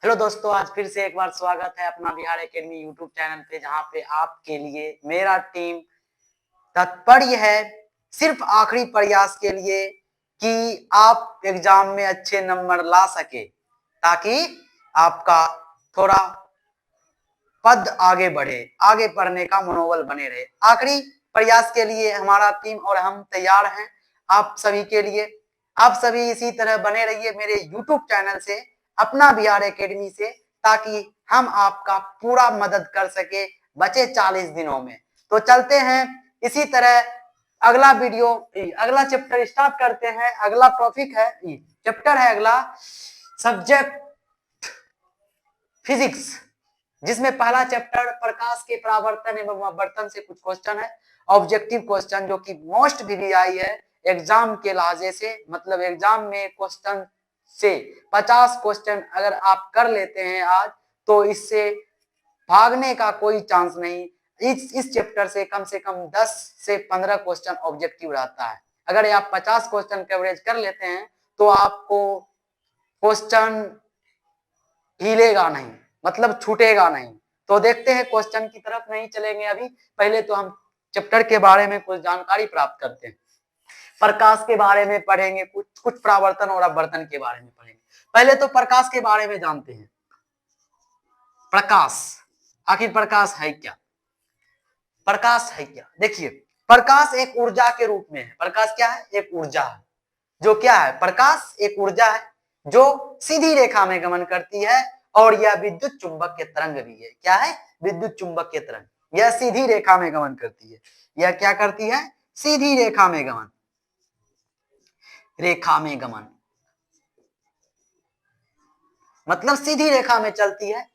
Hello दोस्तों, आज फिर से एक बार स्वागत है अपना बिहार एकेडमी यूट्यूब चैनल पे, जहां पे आपके लिए मेरा टीम तत्पर है सिर्फ आखिरी प्रयास के लिए कि आप एग्जाम में अच्छे नंबर ला सके, ताकि आपका थोड़ा पद आगे बढ़े, आगे पढ़ने का मनोबल बने रहे। आखिरी प्रयास के लिए हमारा टीम और हम तैयार हैं आप सभी के लिए। आप सभी इसी तरह बने रहिए मेरे यूट्यूब चैनल से, अपना बिहार एकेडमी से, ताकि हम आपका पूरा मदद कर सके बचे 40 दिनों में। तो चलते हैं इसी तरह, अगला वीडियो, अगला चैप्टर स्टार्ट करते हैं। अगला टॉपिक है, चैप्टर है अगला सब्जेक्ट फिजिक्स, जिसमें पहला चैप्टर प्रकाश के परावर्तन एवं अपवर्तन से कुछ क्वेश्चन है, ऑब्जेक्टिव क्वेश्चन, जो कि मोस्ट वीवीआई है एग्जाम के लहाजे से। मतलब एग्जाम में क्वेश्चन से 50 क्वेश्चन अगर आप कर लेते हैं आज, तो इससे भागने का कोई चांस नहीं। इस चैप्टर से कम 10 से 15 क्वेश्चन ऑब्जेक्टिव रहता है। अगर आप 50 क्वेश्चन कवरेज कर लेते हैं तो आपको क्वेश्चन हिलेगा नहीं, मतलब छूटेगा नहीं। तो देखते हैं, क्वेश्चन की तरफ नहीं चलेंगे अभी, पहले तो हम चैप्टर के बारे में कुछ जानकारी प्राप्त करते हैं। प्रकाश के बारे में पढ़ेंगे, कुछ परावर्तन और अपवर्तन के बारे में पढ़ेंगे। पहले तो प्रकाश के बारे में जानते हैं। प्रकाश, आखिर प्रकाश है क्या? प्रकाश है क्या? देखिए, प्रकाश एक ऊर्जा के रूप में है। प्रकाश क्या है? एक ऊर्जा है। जो क्या है? प्रकाश एक ऊर्जा है जो सीधी रेखा में गमन करती है, और यह विद्युत चुंबक के तरंग भी है। क्या है? विद्युत चुंबक के तरंग। यह सीधी रेखा में गमन करती है। यह क्या करती है? सीधी रेखा में गमन, रेखा में गमन मतलब सीधी रेखा में चलती है।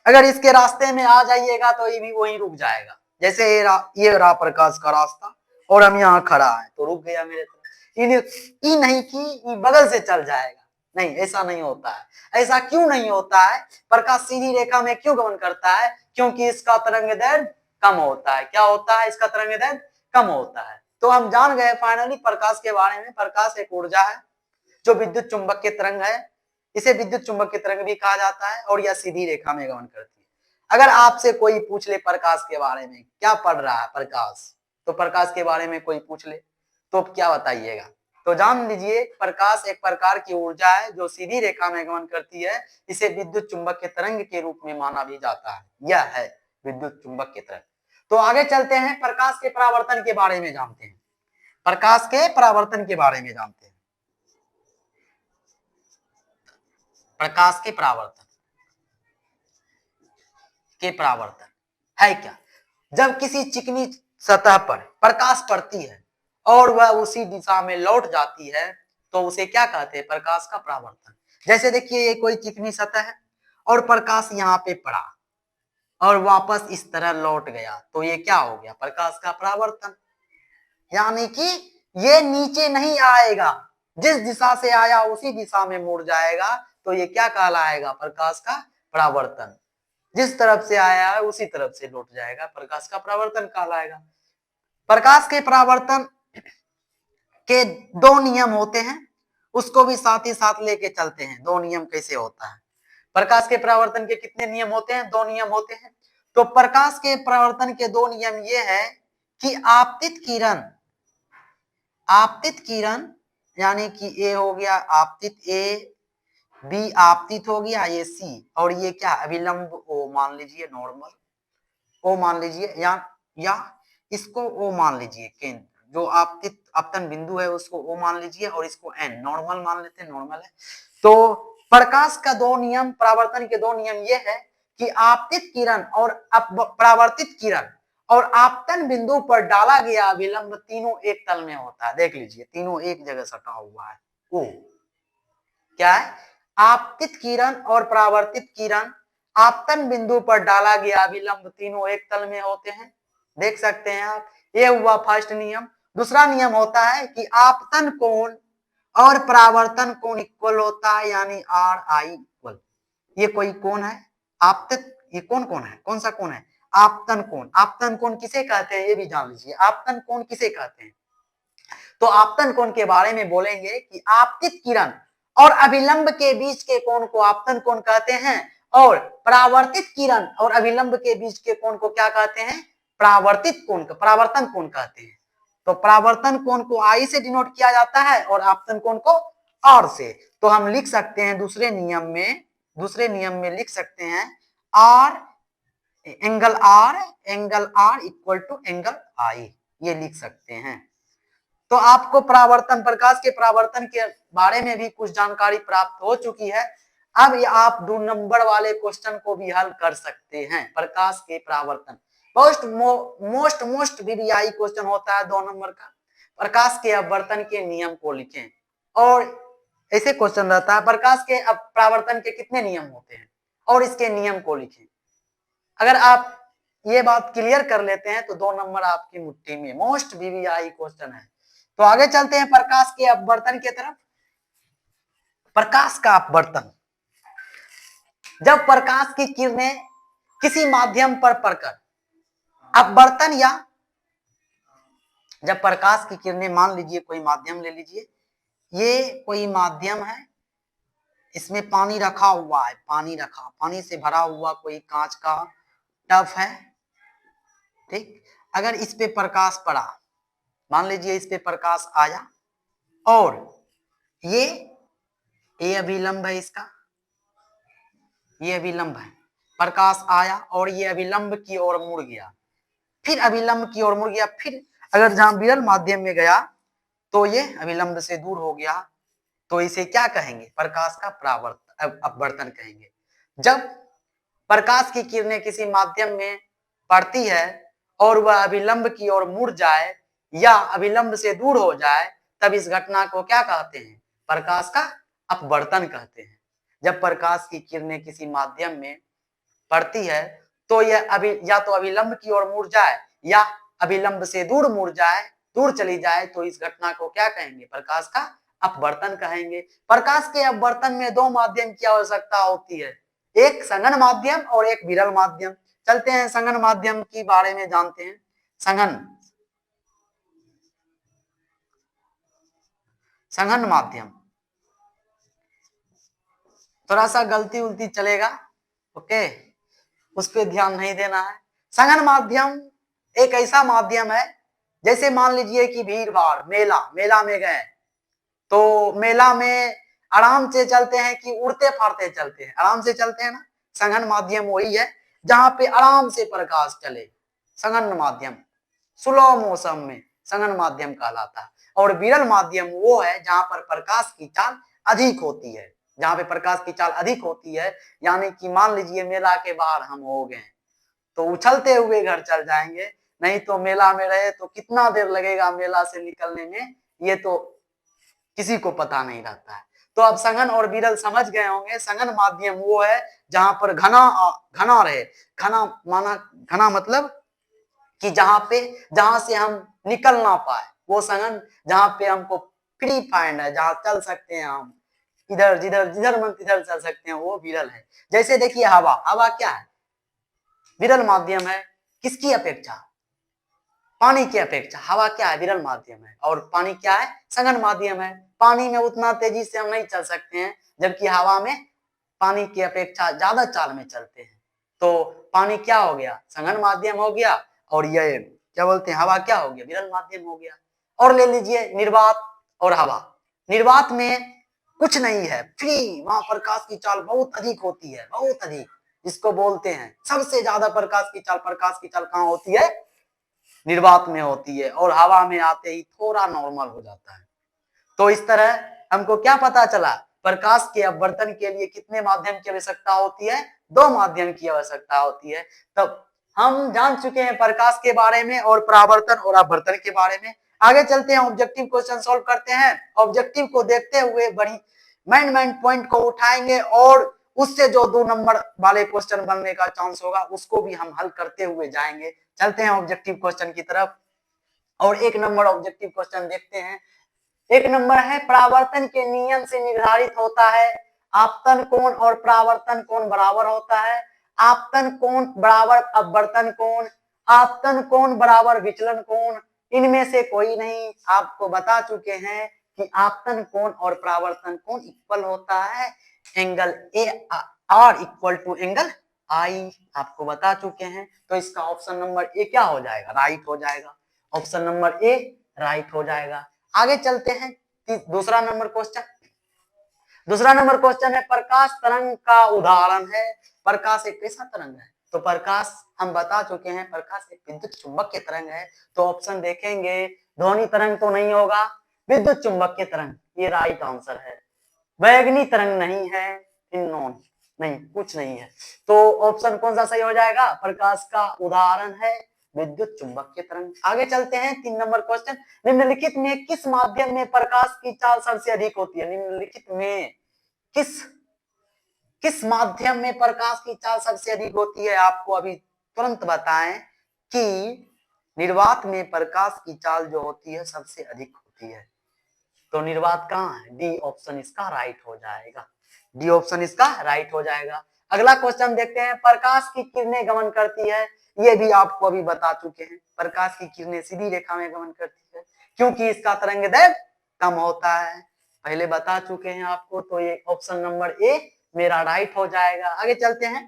अगर इसके रास्ते में आ जाइएगा तो ये भी वहीं रुक जाएगा। जैसे ये रहा प्रकाश का रास्ता, और हम यहाँ खड़ा है तो रुक गया मेरे तरफ। ये नहीं कि बगल से चल जाएगा, नहीं, ऐसा नहीं होता है। ऐसा क्यों नहीं होता है? प्रकाश सीधी रेखा में क्यों गमन करता है? क्योंकि इसका तरंग दैर्घ्य कम होता है। क्या होता है? इसका तरंग दैर्घ्य कम होता है। तो हम जान गए फाइनली प्रकाश के बारे में। प्रकाश एक ऊर्जा है जो विद्युत चुंबक के तरंग है। इसे विद्युत चुंबक के तरंग भी कहा जाता है, और यह सीधी रेखा में गमन करती है। अगर आपसे कोई पूछ ले प्रकाश के बारे में, क्या पढ़ रहा है प्रकाश, तो प्रकाश के बारे में कोई पूछ ले तो क्या बताइएगा? तो जान लीजिए, प्रकाश एक प्रकार की ऊर्जा है जो सीधी रेखा में गमन करती है। इसे विद्युत चुंबक के तरंग के रूप में माना भी जाता है। यह है विद्युत चुंबक के तरंग। तो आगे चलते हैं, प्रकाश के परावर्तन के बारे में जानते हैं। प्रकाश के परावर्तन के बारे में जानते हैं। प्रकाश के परावर्तन है क्या? जब किसी चिकनी सतह पर प्रकाश पड़ती है और वह उसी दिशा में लौट जाती है, तो उसे क्या कहते हैं? प्रकाश का परावर्तन। जैसे देखिए, ये कोई चिकनी सतह है और प्रकाश यहाँ पे पड़ा और वापस इस तरह लौट गया, तो ये क्या हो गया? प्रकाश का परावर्तन। यानी कि ये नीचे नहीं आएगा, जिस दिशा से आया उसी दिशा में मुड़ जाएगा, तो ये क्या कहलाएगा? प्रकाश का परावर्तन। जिस तरफ से आया है उसी तरफ से लौट जाएगा, प्रकाश का परावर्तन कहलाएगा। प्रकाश के परावर्तन के दो नियम होते हैं, उसको भी साथ ही साथ लेके चलते हैं। दो नियम कैसे होता है? प्रकाश के परावर्तन के कितने नियम होते हैं? दो नियम होते हैं। तो प्रकाश के परावर्तन के दो नियम ये है कि आपतित किरण यानी कि ए हो गया आपतित, ए बी आपतित हो गया, ये सी, और ये क्या? अभिलंब ओ मान लीजिए, नॉर्मल ओ मान लीजिए, या इसको ओ मान लीजिए, केंद्र जो आपतित अपतन बिंदु है उसको ओ मान लीजिए, और इसको एन नॉर्मल मान लेते हैं, नॉर्मल है। तो प्रकाश का दो नियम, परावर्तन के दो नियम ये है कि आपतित किरण और परावर्तित किरण और आपतन बिंदु पर डाला गया अभिलंब तीनों एक तल में होता है। देख लीजिए, तीनों एक जगह सटा हुआ है। ओ क्या है? आपतित किरण और परावर्तित किरण, आपतन बिंदु पर डाला गया अभिलंब तीनों एक तल में होते हैं। देख सकते हैं आप। ये हुआ फर्स्ट नियम। दूसरा नियम होता है कि आपतन कोण और परावर्तन कोण इक्वल होता है, यानी आर आई इक्वल। ये कोई कोण है आपतित, ये कौन है? कौन सा कोण है? आपतन कोण। आपतन कोण किसे कहते हैं ये भी जान लीजिए। आपतन कोण किसे कहते हैं? तो आपतन कोण के बारे में बोलेंगे कि आपतित किरण और अभिलंब के बीच के कोण को आपतन कोण कहते हैं, और परावर्तित किरण और अभिलंब के बीच के कोण को क्या कहते हैं? परावर्तित कोण, परावर्तन कोण कहते हैं। तो परावर्तन कोण को आई से डिनोट किया जाता है और आपतन कोण को आर से। तो हम लिख सकते हैं दूसरे नियम में लिख सकते हैं R angle are equal to angle I, ये लिख सकते हैं। तो आपको परावर्तन, प्रकाश के परावर्तन के बारे में भी कुछ जानकारी प्राप्त हो चुकी है। अब आप 2 नंबर वाले क्वेश्चन को भी हल कर सकते हैं। प्रकाश के परावर्तन मोस्ट वीवीआई क्वेश्चन होता है 2 नंबर का। प्रकाश के अपवर्तन के नियम को लिखें, और ऐसे क्वेश्चन रहता है प्रकाश के परावर्तन के कितने नियम होते हैं और इसके नियम को लिखें। अगर आप ये बात क्लियर कर लेते हैं तो 2 नंबर आपकी मुट्ठी में। मोस्ट वीवीआई क्वेश्चन है। तो आगे चलते हैं प्रकाश के अपवर्तन की तरफ। प्रकाश का अपवर्तन, जब प्रकाश की किरणें किसी माध्यम पर पड़कर अपवर्तन, या जब प्रकाश की किरणें, मान लीजिए कोई माध्यम ले लीजिए, ये कोई माध्यम है, इसमें पानी रखा हुआ है, पानी से भरा हुआ कोई कांच का टब है, ठीक। अगर इस पे प्रकाश पड़ा, मान लीजिए इस पे प्रकाश आया, और ये अभिलंब है, इसका ये अभिलंब है, प्रकाश आया और ये अभिलंब की ओर मुड़ गया, फिर अभिलंब की ओर मुड़ गया, फिर अगर जहां विरल माध्यम में गया तो ये अभिलंब से दूर हो गया, तो इसे क्या कहेंगे? प्रकाश का अपवर्तन कहेंगे। जब प्रकाश की किरणें किसी माध्यम में पड़ती है और वह अभिलंब की ओर मुड़ जाए या अभिलंब से दूर हो जाए, तब इस घटना को क्या कहते हैं? प्रकाश का अपवर्तन कहते हैं। जब प्रकाश की किरणें किसी माध्यम में पड़ती है तो यह या तो अभिलंब की ओर मुड़ जाए या अभिलंब से दूर मुड़ जाए, दूर चली जाए, तो इस घटना को क्या कहेंगे? प्रकाश का अपवर्तन कहेंगे। प्रकाश के अपवर्तन में 2 माध्यम की आवश्यकता होती है, एक संघन माध्यम और एक विरल माध्यम। चलते हैं संघन माध्यम के बारे में जानते हैं। संघन माध्यम थोड़ा सा गलती उल्टी चलेगा, ओके, उस पर ध्यान नहीं देना है। संघन माध्यम एक ऐसा माध्यम है, जैसे मान लीजिए कि भीड़ भाड़, मेला में गए, तो मेला में आराम से चलते हैं कि उड़ते फाड़ते चलते हैं? आराम से चलते हैं ना। संघन माध्यम वही है जहां पे आराम से प्रकाश चले, संघन माध्यम। स्लो मोशन में संघन माध्यम कहलाता है। और विरल माध्यम वो है जहां पर प्रकाश की चाल अधिक होती है, जहां पे प्रकाश की चाल अधिक होती है, यानी कि मान लीजिए मेला के बाहर हम हो गए तो उछलते हुए घर चल जाएंगे, नहीं तो मेला में रहे तो कितना देर लगेगा मेला से निकलने में, ये तो किसी को पता नहीं रहता है। तो अब संघन और विरल समझ गए होंगे। संघन माध्यम वो है जहां पर घना रहे, घना मतलब कि जहां से हम निकल ना पाए, वो संघन। जहां पे हमको फ्री फाइंड है, जहां चल सकते हैं हम, इधर जिधर मन तिधर चल सकते हैं, वो विरल है। जैसे देखिए हवा क्या है? विरल माध्यम है। किसकी अपेक्षा? पानी की अपेक्षा हवा क्या है? विरल माध्यम है। और पानी क्या है? संघन माध्यम है। पानी में उतना तेजी से हम नहीं चल सकते हैं, जबकि हवा में पानी की अपेक्षा ज्यादा चाल में चलते हैं। तो पानी क्या हो गया? संघन माध्यम हो गया, और ये क्या बोलते हैं, हवा क्या हो गया? विरल माध्यम हो गया। और ले लीजिए निर्वात और हवा। निर्वात में कुछ नहीं है, फ्री, वहां प्रकाश की चाल बहुत अधिक होती है, बहुत अधिक, जिसको बोलते हैं सबसे ज्यादा प्रकाश की चाल कहाँ होती है? निर्वात में होती है। और हवा में आते ही थोड़ा नॉर्मल हो जाता है। तो इस तरह हमको क्या पता चला? प्रकाश के अपवर्तन के लिए कितने माध्यम की आवश्यकता होती है? 2 माध्यम की आवश्यकता होती है। तब हम जान चुके हैं प्रकाश के बारे में और परावर्तन और अपवर्तन के बारे में। आगे चलते हैं, ऑब्जेक्टिव क्वेश्चन सॉल्व करते हैं। ऑब्जेक्टिव को देखते हुए बड़ी मेन पॉइंट को उठाएंगे, और उससे जो 2 नंबर वाले क्वेश्चन बनने का चांस होगा उसको भी हम हल करते हुए जाएंगे। चलते हैं ऑब्जेक्टिव क्वेश्चन की तरफ, और 1 नंबर ऑब्जेक्टिव क्वेश्चन देखते हैं। 1 नंबर है, परावर्तन के नियम से निर्धारित होता है आपतन कोण और परावर्तन कोण बराबर होता है। आपतन कोण बराबर अपवर्तन कोण, आपतन कोण बराबर विचलन कोण, इनमें से कोई नहीं। आपको बता चुके हैं कि आपतन कोण और परावर्तन कोण इक्वल होता है angle A are equal to angle I, आपको बता चुके हैं। तो इसका ऑप्शन नंबर ए क्या हो जाएगा, राइट हो जाएगा। ऑप्शन नंबर ए राइट हो जाएगा। आगे चलते हैं दूसरा नंबर क्वेश्चन। दूसरा नंबर क्वेश्चन है प्रकाश तरंग का उदाहरण है। प्रकाश एक कैसा तरंग है, तो प्रकाश हम बता चुके हैं प्रकाश एक विद्युत चुंबकीय तरंग है। तो ऑप्शन देखेंगे ध्वनि तरंग तो नहीं होगा, विद्युत चुंबकीय तरंग, ये राइट आंसर है। बैगनी तरंग नहीं है, नॉन नहीं, कुछ नहीं है। तो ऑप्शन कौन सा सही हो जाएगा, प्रकाश का उदाहरण है विद्युत चुंबकीय तरंग। आगे चलते हैं 3 नंबर क्वेश्चन। निम्नलिखित में किस माध्यम में प्रकाश की चाल सबसे अधिक होती है, निम्नलिखित में किस माध्यम में प्रकाश की चाल सबसे अधिक होती है, आपको अभी तुरंत बताएं कि निर्वात में प्रकाश की चाल जो होती है सबसे अधिक होती है। तो निर्वात कहाँ है, डी ऑप्शन इसका राइट हो जाएगा। डी ऑप्शन इसका राइट हो जाएगा। अगला क्वेश्चन देखते हैं, प्रकाश की किरणें गमन करती है, ये भी आपको अभी बता चुके हैं। प्रकाश की किरणें सीधी रेखा में गमन करती है क्योंकि इसका तरंगदैर्घ्य कम होता है, पहले बता चुके हैं आपको। तो ये ऑप्शन नंबर ए मेरा राइट हो जाएगा। आगे चलते हैं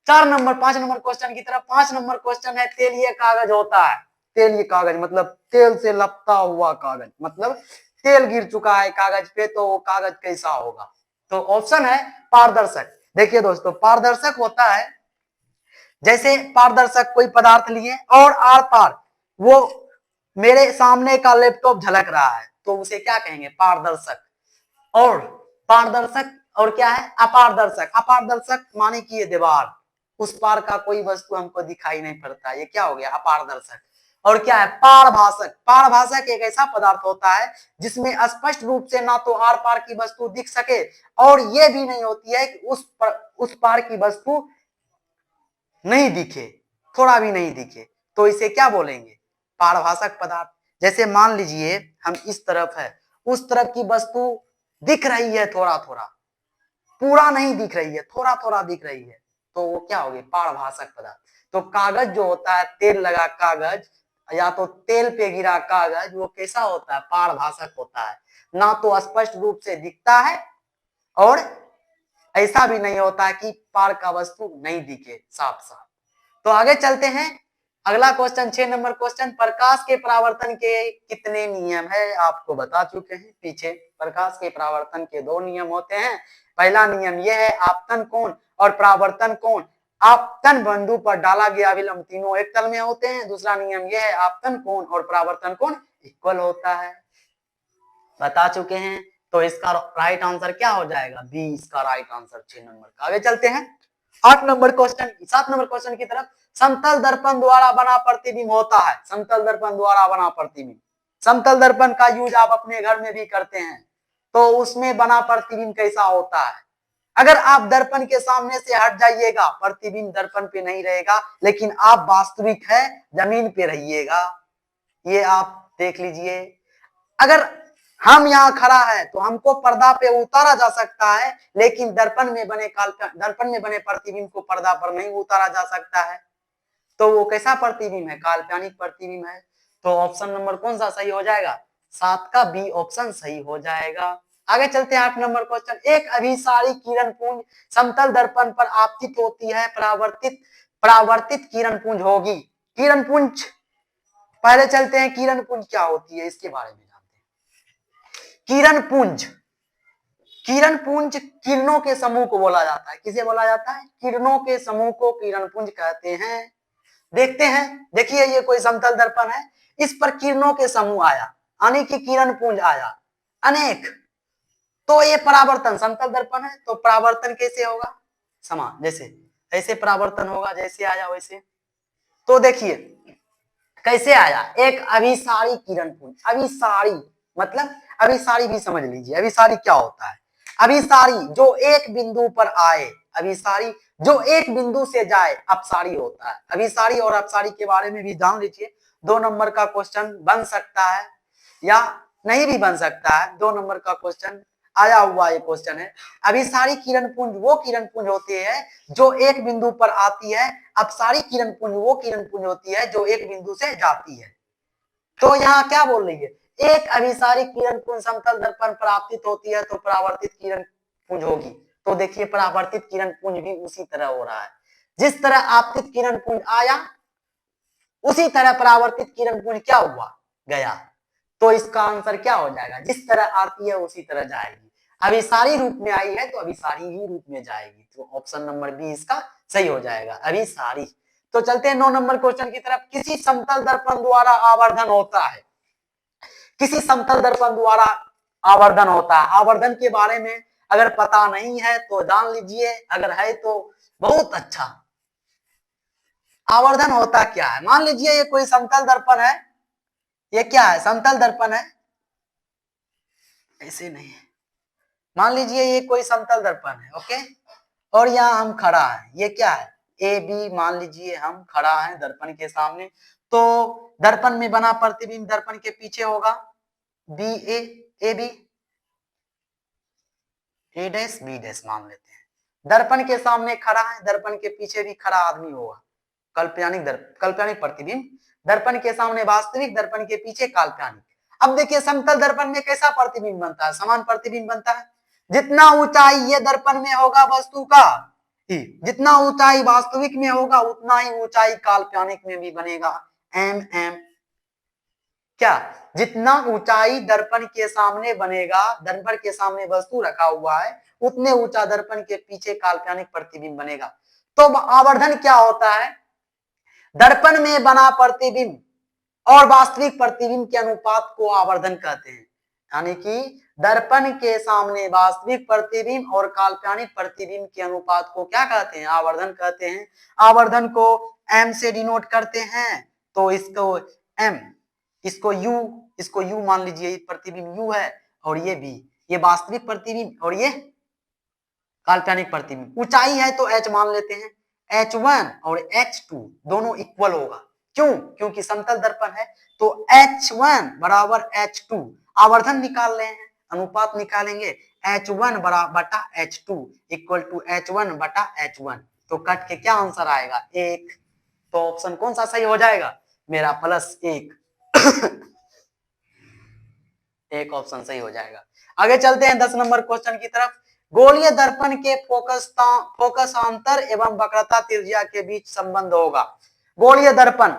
5 नंबर क्वेश्चन की तरफ। 5 नंबर क्वेश्चन है, तेलीय कागज होता है। तेलीय कागज मतलब तेल से लपटा हुआ कागज, मतलब तेल गिर चुका है कागज पे, तो वो कागज कैसा होगा। तो ऑप्शन है पारदर्शक। देखिए दोस्तों, पारदर्शक होता है जैसे पारदर्शक कोई पदार्थ लिए और आर पार वो मेरे सामने का लैपटॉप झलक रहा है, तो उसे क्या कहेंगे, पारदर्शक। और पारदर्शक और क्या है, अपारदर्शक। अपारदर्शक माने कि ये दीवार, उस पार का कोई वस्तु हमको दिखाई नहीं पड़ता, ये क्या हो गया, अपारदर्शक। और क्या है, पारभाषक। पारभाषक एक ऐसा पदार्थ होता है जिसमें स्पष्ट रूप से ना तो आर पार की वस्तु दिख सके और ये भी नहीं होती है कि उस पार की वस्तु नहीं दिखे, थोड़ा भी नहीं दिखे, तो इसे क्या बोलेंगे, पारभाषक पदार्थ। जैसे मान लीजिए हम इस तरफ है, उस तरफ की वस्तु दिख रही है थोड़ा थोड़ा, पूरा नहीं दिख रही है, थोड़ा थोड़ा दिख रही है, तो वो क्या होगी, पारभाषक पदार्थ। तो कागज जो होता है, तेल लगा कागज या तो तेल पे गिरा कागज, वो कैसा होता है, पारभाषक होता है। ना तो स्पष्ट रूप से दिखता है और ऐसा भी नहीं होता है कि पार का वस्तु नहीं दिखे साफ साफ। तो आगे चलते हैं, अगला क्वेश्चन 6 नंबर क्वेश्चन, प्रकाश के परावर्तन के कितने नियम है, आपको बता चुके हैं पीछे। प्रकाश के परावर्तन के 2 नियम होते हैं। पहला नियम यह है आपतन कोण और परावर्तन कोण आपतन बिंदु पर डाला गया अभिलंब तीनों एक तल में होते हैं। दूसरा नियम यह है आपतन कोण और परावर्तन कोण इक्वल होता है, बता चुके हैं। तो इसका राइट आंसर क्या हो जाएगा, बी इसका राइट आंसर 6 नंबर का। आगे चलते हैं 7 नंबर क्वेश्चन की तरफ। समतल दर्पण द्वारा बना प्रतिबिंब होता है, समतल दर्पण द्वारा बना प्रतिबिंब। समतल दर्पण का यूज आप अपने घर में भी करते हैं, तो उसमें बना प्रतिबिंब कैसा होता है। अगर आप दर्पण के सामने से हट जाइएगा, प्रतिबिंब दर्पण पे नहीं रहेगा, लेकिन आप वास्तविक है जमीन पे रहिएगा, ये आप देख लीजिए। अगर हम यहाँ खड़ा है तो हमको पर्दा पे उतारा जा सकता है, लेकिन दर्पण में बने प्रतिबिंब को पर्दा पर नहीं उतारा जा सकता है, तो वो कैसा प्रतिबिंब है, काल्पनिक प्रतिबिंब है। तो ऑप्शन नंबर कौन सा सही हो जाएगा, 7 का बी ऑप्शन सही हो जाएगा। आगे चलते हैं 8 नंबर क्वेश्चन, एक अभिसारी किरण पुंज समतल दर्पण पर आपतित होती है, परावर्तित किरण पुंज होगी। किरण पुंज, पहले चलते हैं किरण पुंज क्या होती है इसके बारे में जानते हैं। किरण पुंज किरणों के समूह को बोला जाता है। किसे बोला जाता है, किरणों के समूह को किरण पुंज कहते हैं। देखते हैं, देखिए ये कोई समतल दर्पण है, इस पर किरणों के समूह आया, यानी कि किरण पुंज आया अनेक, तो ये परावर्तन, समतल दर्पण है तो परावर्तन कैसे होगा, समान, जैसे ऐसे परावर्तन होगा, जैसे आया वैसे। तो देखिए कैसे आया, एक अभिसारी किरण पुंज। अभिसारी मतलब, अभिसारी भी समझ लीजिए, अभिसारी क्या होता है, अभिसारी जो एक बिंदु पर आए, अभिसारी जो एक बिंदु से जाए, अपसारी होता है। अभिसारी और अपसारी के बारे में भी जान लीजिए, 2 नंबर का क्वेश्चन बन सकता है या नहीं भी बन सकता है, 2 नंबर का क्वेश्चन आया हुआ ये क्वेश्चन है। अभिसारी किरण पुंज वो किरण पुंज होती है जो एक बिंदु पर आती है, अपसारी किरण पुंज वो किरण पुंज होती है जो एक बिंदु से जाती है। तो यहाँ क्या बोल रही है, एक अभिसारी किरण पुंज समतल दर्पण पर आपतित होती है तो परावर्तित किरण पुंज होगी। तो देखिए परावर्तित किरण पुंज भी उसी तरह हो रहा है, जिस तरह आपतित किरण पुंज आया उसी तरह परावर्तित किरण पुंज क्या हुआ, गया। तो इसका आंसर क्या हो जाएगा, जिस तरह आती है उसी तरह जाएगी। अभिसारी रूप में आई है तो अभिसारी ही रूप में जाएगी। तो ऑप्शन नंबर बी इसका सही हो जाएगा, अभिसारी। तो चलते हैं 9 नंबर क्वेश्चन की तरफ। किसी समतल दर्पण द्वारा आवर्धन होता है, किसी समतल दर्पण द्वारा आवर्धन होता है। आवर्धन के बारे में अगर पता नहीं है तो जान लीजिए, अगर है तो बहुत अच्छा। आवर्धन होता क्या है, मान लीजिए ये कोई समतल दर्पण है, ये क्या है, समतल दर्पण है, ऐसे नहीं है। मान लीजिए ये कोई समतल दर्पण है, ओके, और यहाँ हम खड़ा है, ये क्या है, ए बी, मान लीजिए हम खड़ा है दर्पण के सामने, तो दर्पण में बना प्रतिबिंब दर्पण के पीछे होगा, B A B, A dash B dash मान लेते हैं। दर्पण के सामने खड़ा है, दर्पण के पीछे भी खड़ा आदमी होगा, काल्पनिक प्रतिबिंब, दर्पण के सामने वास्तविक, दर्पण के पीछे काल्पनिक। अब देखिए समतल दर्पण में कैसा प्रतिबिंब बनता है, समान प्रतिबिंब बनता है। जितना ऊंचाई ये दर्पण में होगा वस्तु का, जितना ऊंचाई वास्तविक में होगा उतना ही ऊंचाई काल्पनिक में भी बनेगा, एम एम। क्या, जितना ऊंचाई दर्पण के सामने बनेगा, दर्पण के सामने वस्तु रखा हुआ है, उतने ऊंचा दर्पण के पीछे काल्पनिक प्रतिबिंब बनेगा। तो आवर्धन क्या होता है, दर्पण में बना प्रतिबिंब और वास्तविक प्रतिबिंब के अनुपात को आवर्धन कहते हैं। यानी कि दर्पण के सामने वास्तविक प्रतिबिंब और काल्पनिक प्रतिबिंब के अनुपात को क्या कहते हैं, आवर्धन कहते हैं। आवर्धन को एम से डिनोट करते हैं, तो इसको एम, इसको यू मान लीजिए, प्रतिबिंब यू है और ये बी, ये वास्तविक प्रतिबिंब और ये काल्पनिक प्रतिबिंब। ऊंचाई है तो एच मान लेते हैं, H1 और H2 दोनों इक्वल होगा, क्यों, क्योंकि समतल दर्पण है। तो H1 बराबर H2, आवर्धन निकाल रहे हैं, अनुपात निकालेंगे, H1 बटा H2 इक्वल टू H1 बटा H1। तो कट के क्या आंसर आएगा, 1। तो ऑप्शन कौन सा सही हो जाएगा, मेरा +1 एक ऑप्शन सही हो जाएगा। आगे चलते हैं 10 नंबर क्वेश्चन की तरफ। गोलीय दर्पण के फोकसांतर एवं वक्रता त्रिज्या के बीच संबंध होगा। गोलीय दर्पण,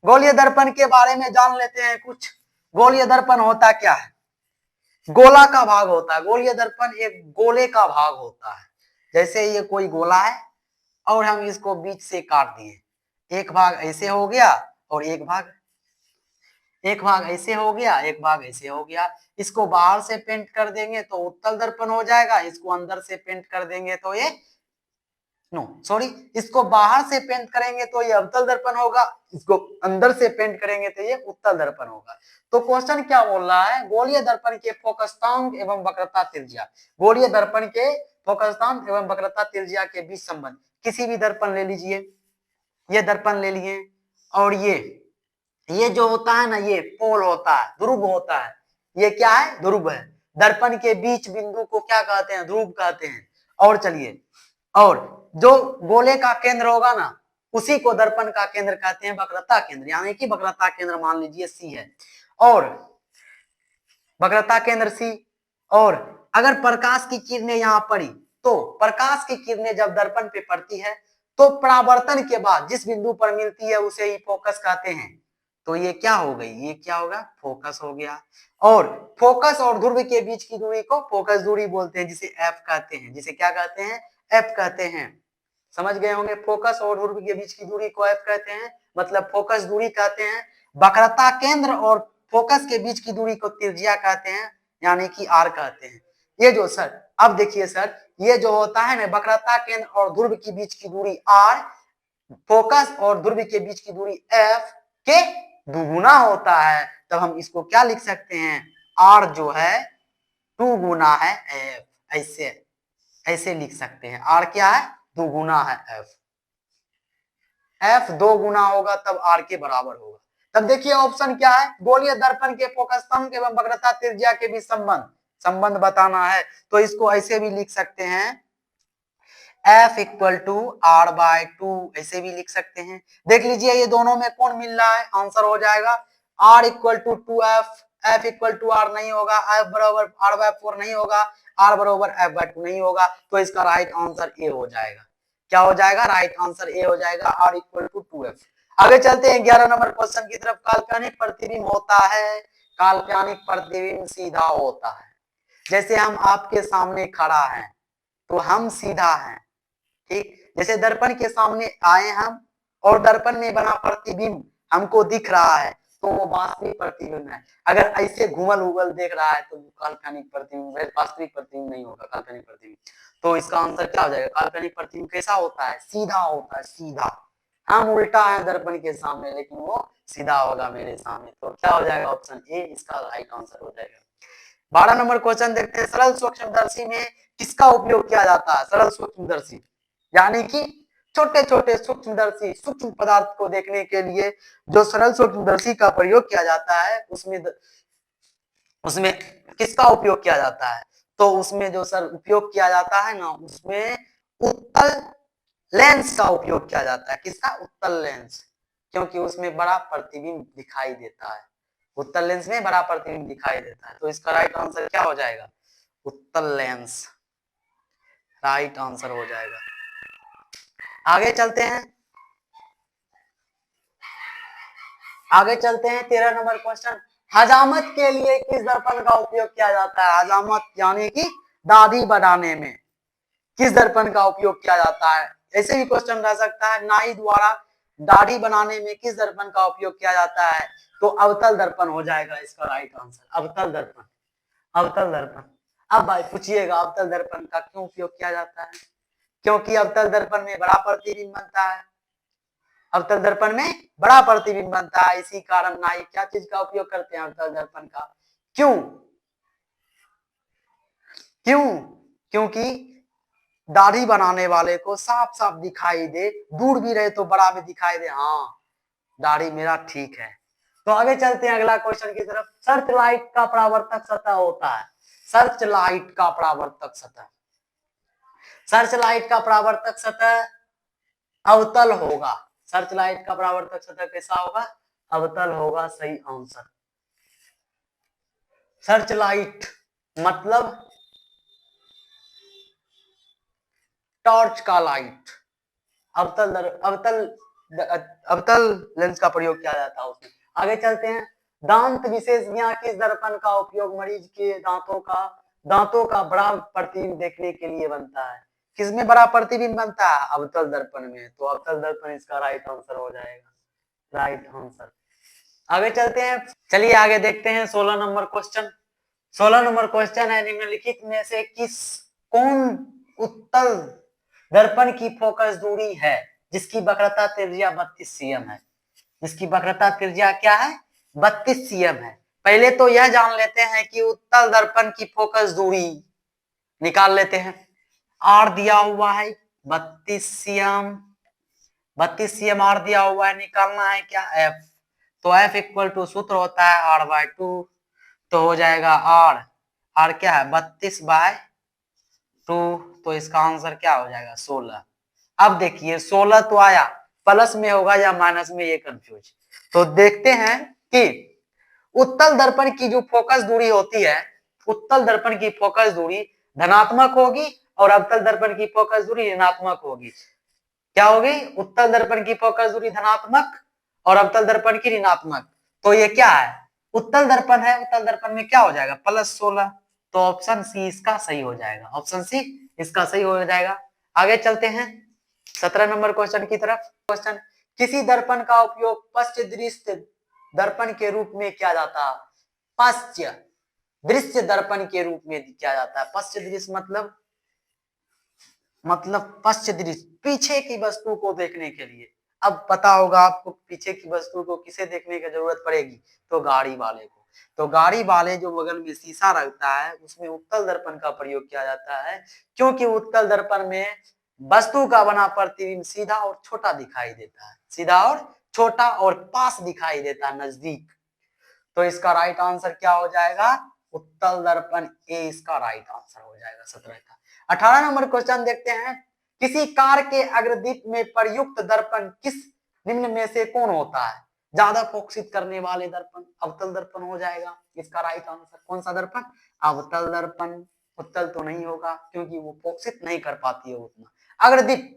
गोलीय दर्पण के बारे में जान लेते हैं कुछ। गोलीय दर्पण होता क्या है, गोला का भाग होता है। गोलीय दर्पण एक गोले का भाग होता है। जैसे ये कोई गोला है और हम इसको बीच से काट दिए, एक भाग ऐसे हो गया और एक भाग ऐसे हो गया, एक भाग ऐसे हो गया। इसको बाहर से पेंट कर देंगे तो उत्तल दर्पण हो जाएगा, इसको अंदर से पेंट कर देंगे तो ये इसको बाहर से पेंट करेंगे तो ये अवतल दर्पण होगा, इसको अंदर से पेंट करेंगे तो ये उत्तल दर्पण होगा। तो क्वेश्चन क्या बोल रहा है, गोलीय दर्पण के फोकस्तांक एवं वक्रता त्रिज्या, गोलीय दर्पण के फोकस्तांक एवं वक्रता त्रिज्या के बीच संबंध। किसी भी दर्पण ले लीजिए, ये दर्पण ले लिए और ये जो होता है ना, ये पोल होता है, ध्रुव होता है, ये क्या है, ध्रुव है। दर्पण के बीच बिंदु को क्या कहते हैं, ध्रुव कहते हैं। और चलिए, और जो गोले का केंद्र होगा ना, उसी को दर्पण का केंद्र कहते हैं, वक्रता केंद्र, यानी कि वक्रता केंद्र मान लीजिए सी है, और वक्रता केंद्र सी। और अगर प्रकाश की किरणें यहाँ पड़ी, तो प्रकाश की किरणें जब दर्पण पे पड़ती है तो परावर्तन के बाद जिस बिंदु पर मिलती है उसे ही फोकस कहते हैं। तो ये क्या हो गई, ये क्या होगा, फोकस हो गया। और फोकस और ध्रुव के बीच की दूरी को फोकस दूरी बोलते हैं, जिसे एफ कहते हैं, जिसे क्या कहते हैं, एफ कहते हैं। समझ गए होंगे, फोकस और ध्रुव के बीच की दूरी को एफ कहते हैं, मतलब फोकस दूरी कहते हैं। वक्रता केंद्र और फोकस के बीच की दूरी को त्रिज्या कहते हैं, यानी कि आर कहते हैं। ये जो सर, अब देखिए सर, ये जो होता है ना, वक्रता केंद्र और ध्रुव के बीच की दूरी आर, फोकस और ध्रुव के बीच की दूरी एफ के दुगुना होता है, तब हम इसको क्या लिख सकते हैं, आर जो है 2 गुना है एफ, ऐसे लिख सकते हैं। आर क्या है, 2 गुना है एफ, एफ 2 गुना होगा तब आर के बराबर होगा। तब देखिए ऑप्शन क्या है, गोलीय दर्पण के फोकस्तांक एवं वक्रता त्रिज्या के बीच संबंध बताना है, तो इसको ऐसे भी लिख सकते हैं, F इक्वल टू R/2, ऐसे भी लिख सकते हैं। देख लीजिए ये दोनों में कौन मिल रहा है, आंसर हो जाएगा R equal to 2F F equal to R नहीं होगा, F बराबर आर बाय 4 नहीं होगा, आर बराबर F बाय 2 नहीं होगा, तो इसका राइट आंसर ए हो जाएगा। क्या हो जाएगा? राइट आंसर ए हो जाएगा, आर इक्वल टू 2F। आगे चलते हैं 11 नंबर क्वेश्चन की तरफ। काल्पनिक प्रतिबिंब होता है, काल्पनिक प्रतिबिंब सीधा होता है। जैसे हम आपके सामने खड़ा है तो हम सीधा हैं, ठीक। जैसे दर्पण के सामने आए हम और दर्पण में बना प्रतिबिंब हमको दिख रहा है तो वो वास्तविक प्रतिबिंब है। अगर ऐसे घुमल उगल देख रहा है तो काल्पनिक प्रतिबिंब है, वास्तविक प्रतिबिंब नहीं होगा काल्पनिक प्रतिबिंब। तो इसका आंसर क्या हो जाएगा? काल्पनिक प्रतिबिंब कैसा होता है? सीधा होता है, सीधा। हम उल्टा है दर्पण के सामने लेकिन वो सीधा होगा मेरे सामने। तो क्या हो जाएगा? ऑप्शन ए इसका राइट आंसर हो जाएगा। 12 नंबर क्वेश्चन देखते हैं। सरल सूक्ष्मदर्शी में किसका उपयोग किया जाता है? सरल सूक्ष्मदर्शी यानी कि छोटे छोटे सूक्ष्मदर्शी सूक्ष्म पदार्थ को देखने के लिए जो सरल सूक्ष्मदर्शी का प्रयोग किया जाता है उसमें किसका उपयोग किया जाता है? तो उसमें जो सर उपयोग किया जाता है ना, उसमें उत्तल लेंस का उपयोग किया जाता है। किसका? उत्तल लेंस, क्योंकि उसमें बड़ा प्रतिबिंब दिखाई देता है। उत्तल लेंस में बड़ा प्रतिबिंब दिखाई देता है। तो इसका राइट आंसर क्या हो जाएगा? उत्तल लेंस राइट आंसर हो जाएगा। आगे चलते हैं, आगे चलते हैं 13 नंबर क्वेश्चन। हजामत के लिए किस दर्पण का उपयोग किया जाता है? हजामत यानी कि दाढ़ी बढ़ाने में किस दर्पण का उपयोग किया जाता है? ऐसे भी क्वेश्चन रह सकता है, नाई द्वारा दाढ़ी बनाने में किस दर्पण का उपयोग किया जाता है? तो अवतल दर्पण हो जाएगा इसका राइट आंसर, अवतल दर्पण, अवतल दर्पण। अब भाई पूछिएगा अवतल दर्पण का क्यों उपयोग किया जाता है? क्योंकि अवतल दर्पण में बड़ा प्रतिबिंब बनता है, अवतल दर्पण में बड़ा प्रतिबिंब बनता है। इसी कारण नाई क्या चीज का उपयोग करते हैं? अवतल दर्पण का। क्यों? क्यों? क्योंकि दाढ़ी बनाने वाले को साफ साफ दिखाई दे, दूर भी रहे तो बड़ा भी दिखाई दे, हाँ दाढ़ी मेरा ठीक है। तो आगे चलते हैं अगला क्वेश्चन की तरफ। सर्च लाइट का परावर्तक सतह होता है, सर्च लाइट का परावर्तक सतह, सर्च लाइट का परावर्तक सतह अवतल होगा। सर्च लाइट का परावर्तक सतह कैसा होगा? अवतल होगा, सही आंसर। सर्च लाइट मतलब टॉर्च का लाइट, अवतल लेंस का प्रयोग किया जाता है उसमें। आगे चलते हैं। दांत विशेषज्ञ किस दर्पण का उपयोग मरीज के दांतों का बड़ा प्रतिबिंब देखने के लिए बनता है? किसमें बड़ा प्रतिबिंब बनता है? अवतल दर्पण में। तो अवतल दर्पण इसका राइट आंसर हो जाएगा, राइट आंसर। आगे चलते हैं, चलिए आगे देखते हैं 16 नंबर क्वेश्चन। 16 नंबर क्वेश्चन है, निम्नलिखित में से कौन उत्तल दर्पण की फोकस दूरी है जिसकी वक्रता त्रिज्या 32 cm है? जिसकी वक्रता त्रिज्या क्या है? 32 cm है। पहले तो यह जान लेते हैं कि उत्तल दर्पण की फोकस दूरी निकाल लेते हैं। आर दिया हुआ है 32 cm, 32 cm आर दिया हुआ है, निकालना है क्या? एफ। तो एफ इक्वल टू सूत्र होता है आर बाय 2, तो हो जाएगा आर, आर क्या है? 32 बाय 2, तो इसका आंसर क्या हो जाएगा? 16। अब देखिए 16 तो आया, प्लस में होगा या माइनस में, ये कंफ्यूज। तो देखते हैं कि उत्तल दर्पण की जो फोकस दूरी होती है, उत्तल दर्पण की फोकस दूरी धनात्मक होगी और अवतल दर्पण की फोकस दूरी ऋणात्मक होगी। क्या होगी? उत्तल दर्पण की फोकस दूरी धनात्मक और अवतल दर्पण की ऋणात्मक। तो ये क्या है? उत्तल दर्पण है, उत्तल दर्पण में क्या हो जाएगा? +16। तो ऑप्शन सी इसका सही हो जाएगा, ऑप्शन सी इसका सही हो जाएगा। आगे चलते हैं 17 नंबर क्वेश्चन की तरफ। क्वेश्चन, किसी दर्पण का उपयोग पश्च दृश्य दर्पण के रूप में किया जाता है? पश्च दृश्य दर्पण के रूप में किया जाता है। पश्च दृश्य मतलब पश्च दृश्य, पीछे की वस्तु को देखने के लिए। अब पता होगा आपको पीछे की वस्तु को किसे देखने की जरूरत पड़ेगी? तो गाड़ी वाले को। तो गाड़ी वाले जो बगल में शीशा रखता है उसमें उत्तल दर्पण का प्रयोग किया जाता है, क्योंकि उत्तल दर्पण में वस्तु का बना प्रतिबिंब सीधा और छोटा दिखाई देता है, सीधा और छोटा और पास दिखाई देता है, नजदीक। तो इसका राइट आंसर क्या हो जाएगा? उत्तल दर्पण ए इसका राइट आंसर हो जाएगा 17 का। 18 नंबर क्वेश्चन देखते हैं। किसी कार के अग्रदीप में प्रयुक्त दर्पण किस निम्न में से कौन होता है? ज्यादा फोकसित करने वाले दर्पण अवतल दर्पण हो जाएगा, इसका राइट आंसर कौन सा दर्पण? अवतल दर्पण। उत्तल तो नहीं होगा क्योंकि वो फोकसित नहीं कर पाती है उतना। अग्रदीप,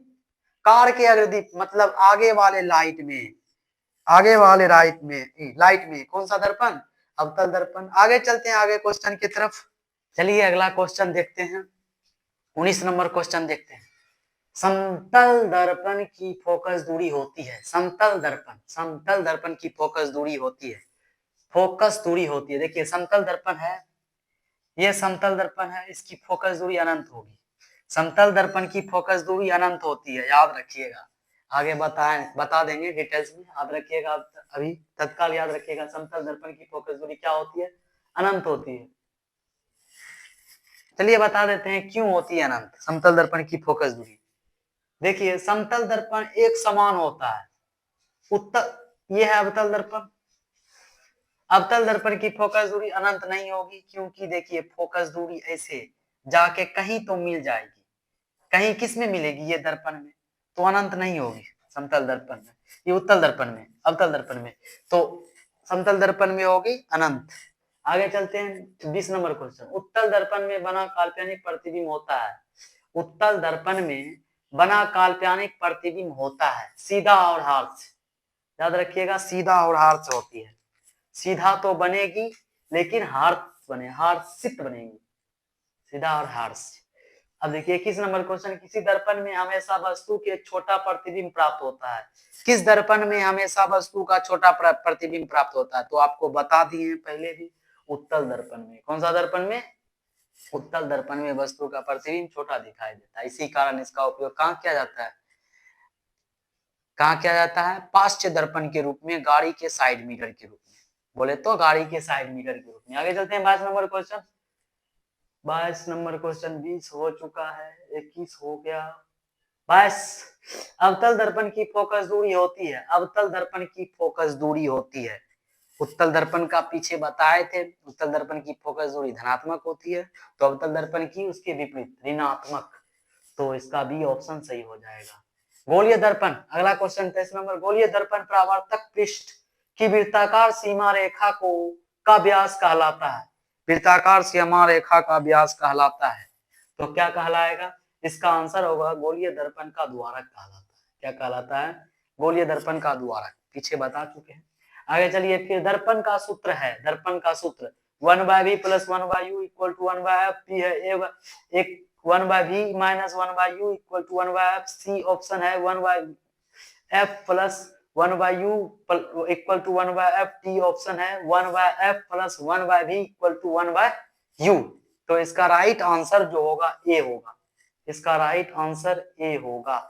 कार के अग्रदीप मतलब आगे वाले लाइट में, आगे वाले लाइट में कौन सा दर्पण? अवतल दर्पण। आगे चलते हैं आगे क्वेश्चन की तरफ। चलिए अगला क्वेश्चन देखते हैं, 19 नंबर क्वेश्चन देखते हैं। समतल दर्पण की फोकस दूरी होती है, समतल दर्पण की फोकस दूरी होती है, फोकस दूरी होती है। देखिए समतल दर्पण है, ये समतल दर्पण है, इसकी फोकस दूरी अनंत होगी। समतल दर्पण की फोकस दूरी अनंत होती है, याद रखिएगा। आगे बता देंगे डिटेल्स में, याद रखिएगा। अभी तत्काल याद रखिएगा, समतल दर्पण की फोकस दूरी क्या होती है? अनंत होती है। चलिए बता देते हैं क्यों होती है अनंत समतल दर्पण की फोकस दूरी। देखिए समतल दर्पण एक समान होता है, उत्तल ये है अवतल दर्पण। अवतल दर्पण की फोकस दूरी अनंत नहीं होगी क्योंकि देखिए फोकस दूरी ऐसे जाके कहीं तो मिल जाएगी, कहीं किस में मिलेगी? ये दर्पण में, तो अनंत नहीं होगी समतल दर्पण में। ये उत्तल दर्पण में, अवतल दर्पण में, तो समतल दर्पण में होगी अनंत। आगे चलते हैं 20 नंबर क्वेश्चन। उत्तल दर्पण में बना काल्पनिक प्रतिबिंब होता है, उत्तल दर्पण में बना काल्पनिक प्रतिबिंब होता है सीधा और हार्श से। याद रखिएगा सीधा और हार्श होती है, सीधा तो बनेगी लेकिन हार्शित बनेगी, सीधा और हार्श। अब देखिए 21 नंबर क्वेश्चन। किसी दर्पण में हमेशा वस्तु के छोटा प्रतिबिंब प्राप्त होता है, किस दर्पण में हमेशा वस्तु का छोटा प्रतिबिंब प्राप्त होता है? तो आपको बता दिए पहले भी, उत्तल दर्पण में। कौन सा दर्पण में? उत्तल दर्पण में वस्तु का प्रतिबिंब छोटा दिखाई देता है, इसी कारण इसका उपयोग कहाँ किया जाता है? कहाँ किया जाता है? पाश्च दर्पण के रूप में, गाड़ी के साइड मिरर के रूप में, बोले तो गाड़ी के साइड मिरर के रूप में। आगे चलते हैं 22 नंबर क्वेश्चन। 22 नंबर क्वेश्चन 20 हो चुका है, 21 हो गया, 22। अवतल दर्पण की फोकस दूरी होती है, अवतल दर्पण की फोकस दूरी होती है। उत्तल दर्पण का पीछे बताए थे, उत्तल दर्पण की फोकस दूरी धनात्मक होती है, तो अवतल दर्पण की उसके विपरीत ऋणात्मक। तो इसका बी ऑप्शन सही हो जाएगा। गोलीय दर्पण, अगला क्वेश्चन 23 नंबर। गोलीय दर्पण परावर्तक पृष्ठ की वृत्ताकार सीमा रेखा को का व्यास कहलाता है, वृत्ताकार सीमा रेखा का व्यास कहलाता है, तो क्या कहलाएगा? इसका आंसर होगा गोलीय दर्पण का द्वारक कहलाता है। क्या कहलाता है? गोलीय दर्पण का द्वारक, पीछे बता चुके हैं। आगे चलिए फिर दर्पण का सूत्र है, दर्पण का सूत्र 1/v + 1/u = 1/f p है, एक 1/v - 1/u = 1/f, C option है 1/f + 1/u = 1/f, T option है 1/f + 1/v = 1/u। तो इसका राइट आंसर जो होगा ए होगा, इसका राइट आंसर ए होगा।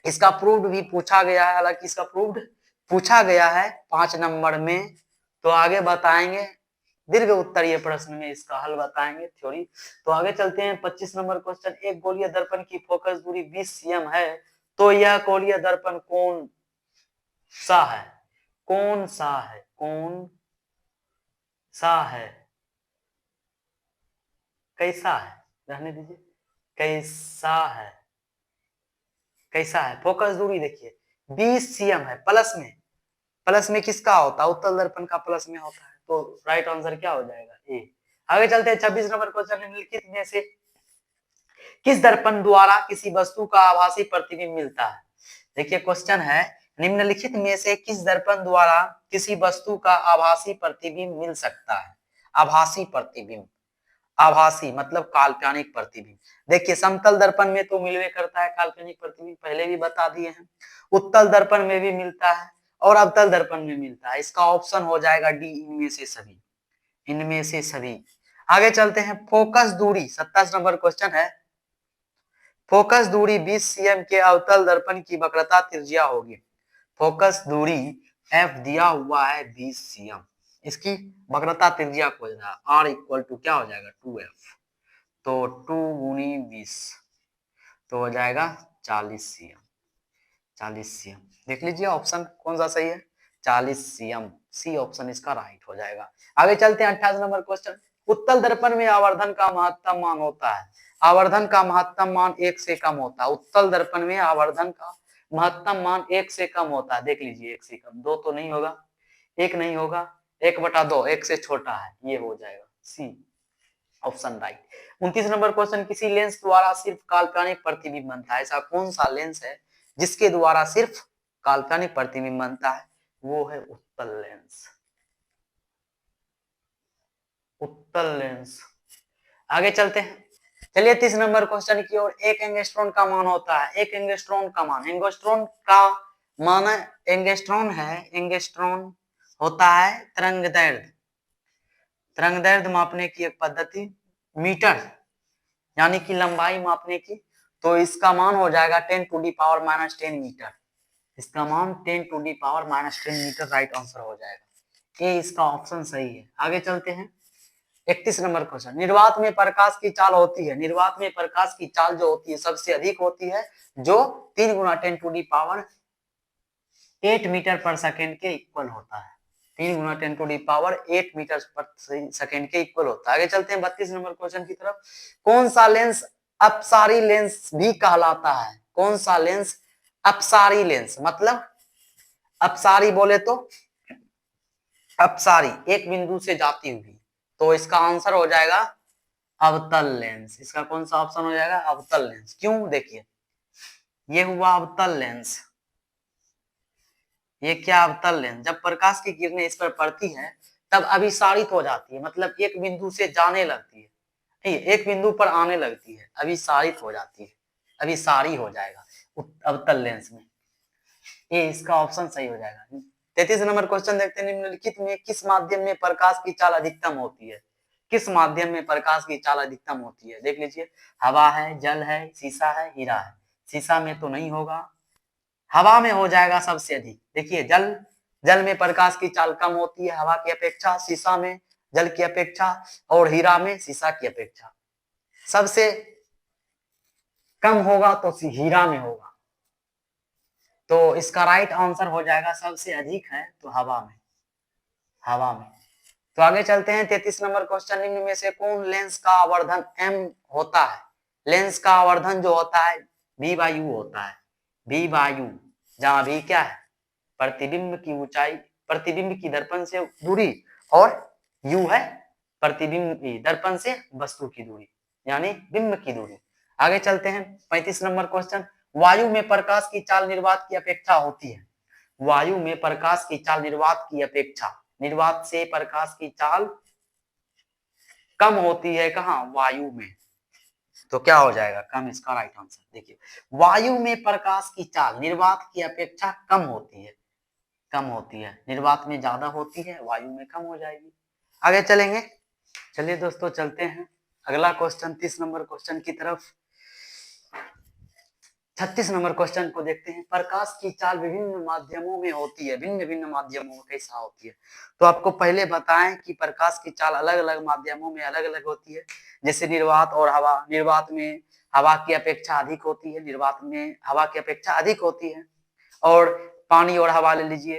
इसका प्रूव्ड भी पूछा गया है, हालांकि इसका प्रूव्ड पूछा गया है 5 नंबर में, तो आगे बताएंगे दीर्घ उत्तरीय प्रश्न में इसका हल बताएंगे थ्योरी। तो आगे चलते हैं 25 नंबर क्वेश्चन। एक गोलीय दर्पण की फोकस दूरी 20 cm है, तो यह गोलीय दर्पण कौन सा है? कौन सा है? कौन सा है? कैसा है? रहने दीजिए, कैसा है? कैसा है? फोकस दूरी देखिए 20 cm है, प्लस में किसका होता है? उत्तल दर्पण का प्लस में होता है, तो राइट आंसर क्या हो जाएगा? ए। आगे चलते हैं 26 नंबर क्वेश्चन। निम्नलिखित में से किस दर्पण द्वारा किसी वस्तु का आभासी प्रतिबिंब मिलता है? देखिए क्वेश्चन है, निम्नलिखित में से किस दर्पण द्वारा किसी वस्तु का आभासी प्रतिबिंब मिल सकता है? आभासी प्रतिबिंब, आभासी मतलब काल्पनिक प्रतिबिंब। देखिए समतल दर्पण में तो मिलवे करता है काल्पनिक प्रतिबिंब, पहले भी बता दिए हैं। उत्तल दर्पण में भी मिलता है और अवतल दर्पण में मिलता है, इसका ऑप्शन हो जाएगा डी, इनमें से सभी, इनमें से सभी। आगे चलते हैं फोकस दूरी, 27 नंबर क्वेश्चन है। फोकस दूरी 20 cm के अवतल दर्पण की वक्रता त्रिज्या होगी। फोकस दूरी f दिया हुआ है 20 cm, इसकी वक्रता त्रिज्या खोजना, r = क्या हो जाएगा? 2f, तो 2 × 20 तो हो जाएगा 40 cm, 40 cm। देख लीजिए ऑप्शन कौन सा सही है? 40 cm, सी ऑप्शन इसका राइट हो जाएगा। आगे चलते हैं 28 नंबर क्वेश्चन। उत्तल दर्पण में आवर्धन का महत्तम मान होता है, आवर्धन का महत्तम मान 1 से कम होता है। उत्तल दर्पण में आवर्धन का महत्तम मान 1 से कम होता है। देख लीजिए 1 से कम, 2 तो नहीं होगा, 1 नहीं होगा, 1/2, 1 से छोटा है, ये हो जाएगा C option right. 29 number question, किसी लेंस द्वारा सिर्फ काल्पनिक प्रतिबिंब बनता है, ऐसा कौन सा लेंस है जिसके द्वारा सिर्फ काल्पनिक प्रतिबिंब बनता है? वो है उत्तल लेंस, उत्तल लेंस। आगे चलते हैं, चलिए 30 नंबर क्वेश्चन की ओर। एक एंगस्ट्रॉन का मान होता है, एक एंगस्ट्रॉन का मान, एंगस्ट्रॉन का मान एंगस्ट्रॉन है, एंगस्ट्रॉन होता है तरंग दैर्ध्य, तरंग दैर्ध्य मापने की एक पद्धति, मीटर यानी कि लंबाई मापने की। तो इसका मान हो जाएगा 10⁻⁻10 मीटर, इसका मान 10⁻⁻10 मीटर राइट आंसर हो जाएगा, ये इसका ऑप्शन सही है। आगे चलते हैं 31 नंबर क्वेश्चन, निर्वात में प्रकाश की चाल होती है, निर्वात में प्रकाश की चाल जो होती है सबसे अधिक होती है, जो 3 × 10⁸ मीटर पर सेकेंड के इक्वल होता है, 3 × 10⁸ मीटर पर सेकेंड के इक्वल होता है। आगे चलते हैं 32 नंबर क्वेश्चन की तरफ। कौन सा लेंस अपसारी लेंस भी कहलाता है? कौन सा लेंस अपसारी लेंस, मतलब अपसारी बोले तो अपसारी एक बिंदु से जाती हुई, तो इसका आंसर हो जाएगा अवतल लेंस। इसका कौन सा ऑप्शन हो जाएगा? अवतल लेंस। क्यों? देखिए ये हुआ अवतल लेंस, ये क्या अवतल लेंस, जब प्रकाश की किरणें इस पर पड़ती है तब अभिसारित हो जाती है, मतलब एक बिंदु से जाने लगती है, नहीं एक बिंदु पर आने लगती है, अभिसारित हो जाती है, अभिसारी हो जाएगा अवतल लेंस में, ये इसका ऑप्शन सही हो जाएगा। 33 नंबर क्वेश्चन देखते हैं, निम्नलिखित में किस माध्यम में प्रकाश की चाल अधिकतम होती है? किस माध्यम में प्रकाश की चाल अधिकतम होती है? देख लीजिए, हवा है, जल है, शीशा है, हीरा है। शीशा में तो नहीं होगा, हवा में हो जाएगा सबसे अधिक। देखिए जल में प्रकाश की चाल कम होती है हवा की अपेक्षा, शीशा में जल की अपेक्षा, और हीरा में शीशा की अपेक्षा। सबसे कम होगा तो हीरा में होगा, तो इसका राइट आंसर हो जाएगा सबसे अधिक है तो हवा में, हवा में। तो आगे चलते हैं 33 नंबर क्वेश्चन, निम्न में से कौन लेंस का आवर्धन m होता है? लेंस का आवर्धन जो होता है v/u होता है, v/u, जहां v क्या है? प्रतिबिंब की ऊंचाई, प्रतिबिंब की दर्पण से दूरी, और u है प्रतिबिंब दर्पण से वस्तु की दूरी, यानी बिंब की दूरी। आगे चलते हैं 35 नंबर क्वेश्चन, वायु में प्रकाश की चाल निर्वात की अपेक्षा होती है, वायु में प्रकाश की चाल निर्वात की अपेक्षा, निर्वात से प्रकाश की चाल कम होती है, कहां? वायु में। तो क्या हो जाएगा? कम, इसका राइट आंसर। देखिए वायु में प्रकाश की चाल निर्वात की अपेक्षा कम होती है, कम होती है, निर्वात में ज्यादा होती है, वायु में कम हो जाएगी। आगे चलेंगे, चलिए दोस्तों चलते हैं अगला क्वेश्चन 30 नंबर क्वेश्चन की तरफ। 36 नंबर क्वेश्चन को देखते हैं, प्रकाश की चाल विभिन्न माध्यमों में होती है, भिन्न भिन्न माध्यमों में कैसा होती है? तो आपको पहले बताएं कि प्रकाश की चाल अलग अलग माध्यमों में अलग अलग होती है, जैसे निर्वात और हवा। निर्वात में हवा की अपेक्षा अधिक होती है, निर्वात में हवा की अपेक्षा अधिक होती है। और पानी और हवा ले लीजिए,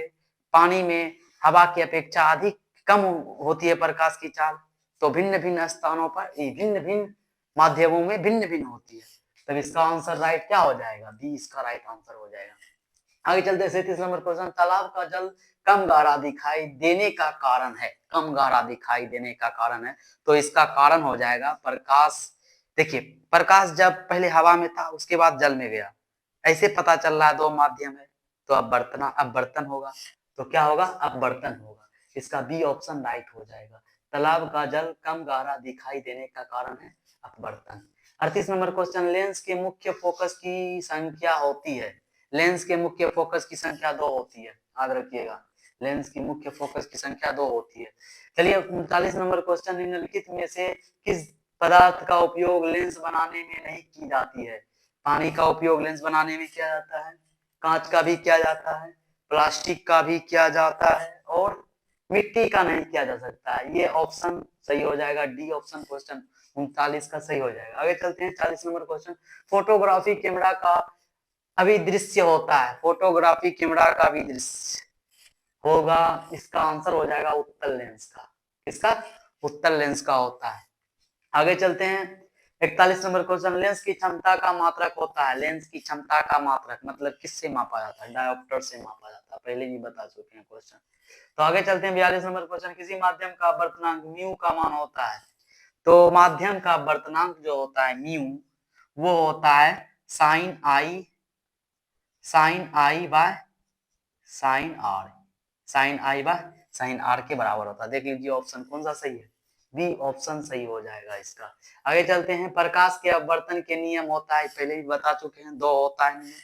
पानी में हवा की अपेक्षा अधिक कम होती है प्रकाश की चाल। तो भिन्न भिन्न स्थानों पर भिन्न भिन्न माध्यमों में भिन्न भिन्न होती है, तब इसका आंसर राइट क्या हो जाएगा? बी इसका राइट आंसर हो जाएगा। आगे चलते हैं 37 नंबर क्वेश्चन, तालाब का जल कम गहरा दिखाई देने का कारण है, कम गहरा दिखाई देने का कारण है, तो इसका कारण हो जाएगा प्रकाश। देखिए प्रकाश जब पहले हवा में था उसके बाद जल में गया, ऐसे पता चल रहा है दो माध्यम है, तो अब बर्तन होगा, तो क्या होगा? अब बर्तन होगा, इसका बी ऑप्शन राइट हो जाएगा। तालाब का जल कम गहरा दिखाई देने का कारण है अपवर्तन। 38 नंबर क्वेश्चन, लेंस के मुख्य फोकस की संख्या होती है, लेंस के मुख्य फोकस की संख्या 2 होती है, याद रखिएगा, लेंस की मुख्य फोकस की संख्या 2 होती है। चलिए 39 नंबर क्वेश्चन, निम्नलिखित में से किस पदार्थ का उपयोग लेंस बनाने में नहीं की जाती है? पानी का उपयोग लेंस बनाने में किया जाता है, कांच का भी किया जाता है, प्लास्टिक का भी किया जाता है, और मिट्टी का नहीं किया जा सकता है। ये ऑप्शन सही हो जाएगा, डी ऑप्शन क्वेश्चन 39 का सही हो जाएगा। आगे चलते हैं 40 नंबर क्वेश्चन, फोटोग्राफी कैमरा का अभिदृश्य होता है, फोटोग्राफी कैमरा का अभिदृश्य होगा, इसका आंसर हो जाएगा उत्तल लेंस का, इसका उत्तल लेंस का होता है। आगे चलते हैं 41 नंबर क्वेश्चन, लेंस की क्षमता का मात्रक होता है। लेंस की क्षमता का मात्रक मतलब किससे मापा जाता है? डायोप्टर से मापा जाता है, पहले भी बता चुके हैं क्वेश्चन। तो आगे चलते हैं 42 नंबर क्वेश्चन, किसी माध्यम का अपवर्तनांक म्यू का मान होता है। तो माध्यम का अपवर्तनांक जो होता है म्यू, वो होता है sine i by sine r, sine i by sine r के बराबर होता है। देख लीजिए ऑप्शन कौन सा सही है, बी ऑप्शन सही हो जाएगा इसका। आगे चलते हैं, प्रकाश के अपवर्तन के नियम होता है, पहले भी बता चुके हैं, 2 होता है नियम,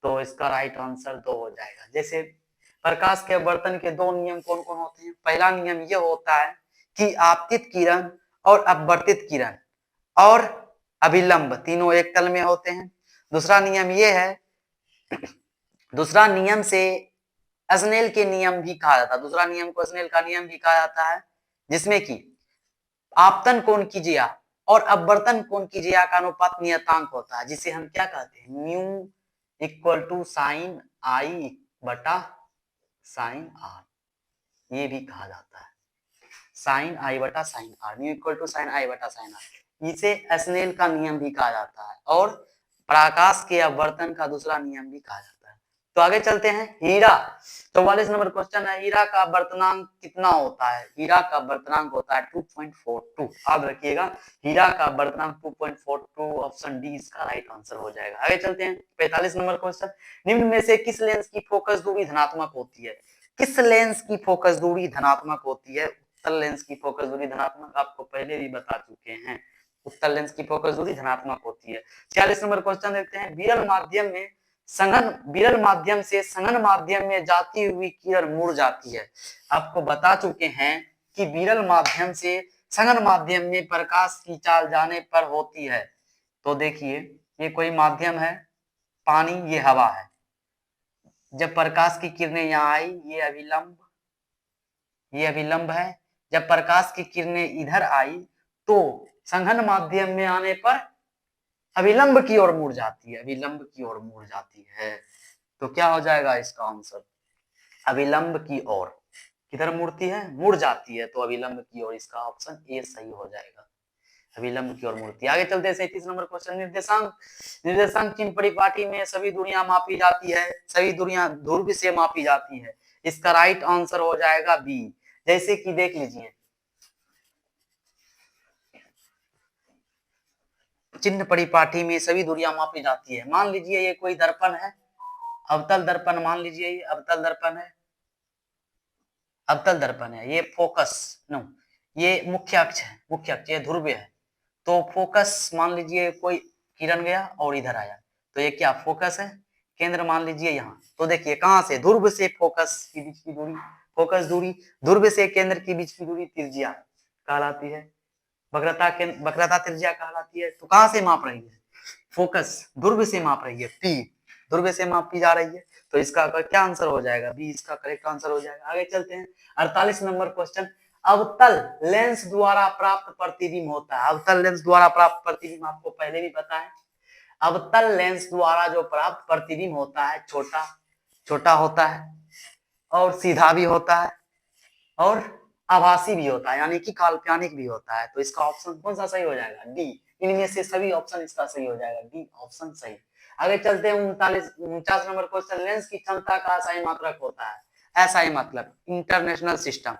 तो इसका राइट आंसर 2 हो जाएगा। जैसे प्रकाश के अपवर्तन के 2 नियम कौन कौन होते हैं? पहला नियम यह होता है कि आपतित किरण और अपवर्तित किरण और अभिलंब तीनों एक तल में होते हैं। दूसरा नियम यह है, दूसरा नियम से स्नेल के नियम भी कहा जाता है, दूसरा नियम को स्नेल का नियम भी कहा जाता है, जिसमें कि आपतन कोण की जिया और अपवर्तन कोण की जिया का अनुपात नियतांक होता है, जिसे हम क्या कहते हैं? Mu equal to sine I बटा साइन आर, ये भी कहा जाता है साइन आई बटा sine R, mu equal to sine I बटा साइन आर, इसे स्नेल का नियम भी कहा जाता है और प्रकाश के अपवर्तन का दूसरा नियम भी कहा जाता है। तो आगे चलते हैं, हीरा 44 नंबर क्वेश्चन है, हीरा का अपवर्तनांक कितना होता है? हीरा का अपवर्तनांक होता है 2.42, याद रखिएगा, हीरा का अपवर्तनांक 2.42, ऑप्शन डी इसका राइट आंसर हो जाएगा। आगे चलते हैं 45 नंबर क्वेश्चन, निम्न में से किस लेंस की फोकस दूरी धनात्मक होती है? किस लेंस की फोकस दूरी धनात्मक होती है? उत्तल लेंस की फोकस दूरी धनात्मक, आपको पहले भी बता चुके हैं, उत्तल लेंस की फोकस दूरी धनात्मक होती है। 46 नंबर क्वेश्चन देखते हैं, विरल माध्यम में विरल माध्यम से सघन माध्यम में जाती हुई किरण मुड़ जाती है। आपको बता चुके हैं कि विरल माध्यम से सघन माध्यम में प्रकाश की चाल जाने पर होती है। तो देखिए ये कोई माध्यम है, पानी, ये हवा है, जब प्रकाश की किरणें यहाँ आई, ये अभिलंब है, जब प्रकाश की किरणें इधर आई तो सघन माध्यम में आने पर अभिलंब की ओर मुड़ जाती है, अभिलंब की ओर मुड़ जाती है। तो क्या हो जाएगा इसका आंसर? अभिलंब की ओर, किधर मुड़ती है? मुड़ जाती है, तो अभिलंब की ओर, इसका ऑप्शन ए सही हो जाएगा, अभिलंब की ओर मुड़ती है। आगे चलते हैं 37 नंबर क्वेश्चन, निर्देशांक चिन्ह परिपाटी में सभी दूरियां मापी जाती है, सभी दूरियां ध्रुव से मापी जाती है, इसका राइट आंसर हो जाएगा बी। जैसे कि देख लीजिए, चिन्ह परिपाटी में सभी दूरियां मापी जाती है। मान लीजिए ये कोई दर्पण है, अवतल दर्पण, मान लीजिए ये अवतल दर्पण है, अवतल दर्पण है, ये फोकस नो, ये मुख्य अक्ष है, मुख्य अक्ष, ये ध्रुव है। तो फोकस मान लीजिए कोई किरण गया और इधर आया, तो ये क्या फोकस है, केंद्र मान लीजिए यहाँ। तो देखिए कहां से, ध्रुव से फोकस के बीच की दूरी, फोकस दूरी, ध्रुव से केंद्र के बीच की दूरी त्रिज्या कहलाती है, वक्रता त्रिज्या कहलाती है। तो कहां से माप रही है? फोकस ध्रुव से माप रही है, पी ध्रुव से मापी जा रही है, तो इसका क्या आंसर हो जाएगा? बी इसका करेक्ट आंसर हो जाएगा। आगे चलते हैं 48 नंबर क्वेश्चन, अवतल लेंस द्वारा प्राप्त प्रतिबिंब होता है, अवतल लेंस द्वारा प्राप्त प्रतिबिंब आपको पहले भी पता है, अवतल लेंस द्वारा जो प्राप्त प्रतिबिंब होता है छोटा छोटा होता है और सीधा भी होता है और आभासी भी होता है, यानी कि काल्पनिक भी होता है। तो इसका ऑप्शन कौन सा सही हो जाएगा? डी, इनमें से सभी ऑप्शन इसका सही हो जाएगा, डी ऑप्शन सही। आगे चलते हैं 49 नंबर क्वेश्चन, लेंस की क्षमता का एसआई मात्रक होता है, एसआई मतलब इंटरनेशनल सिस्टम,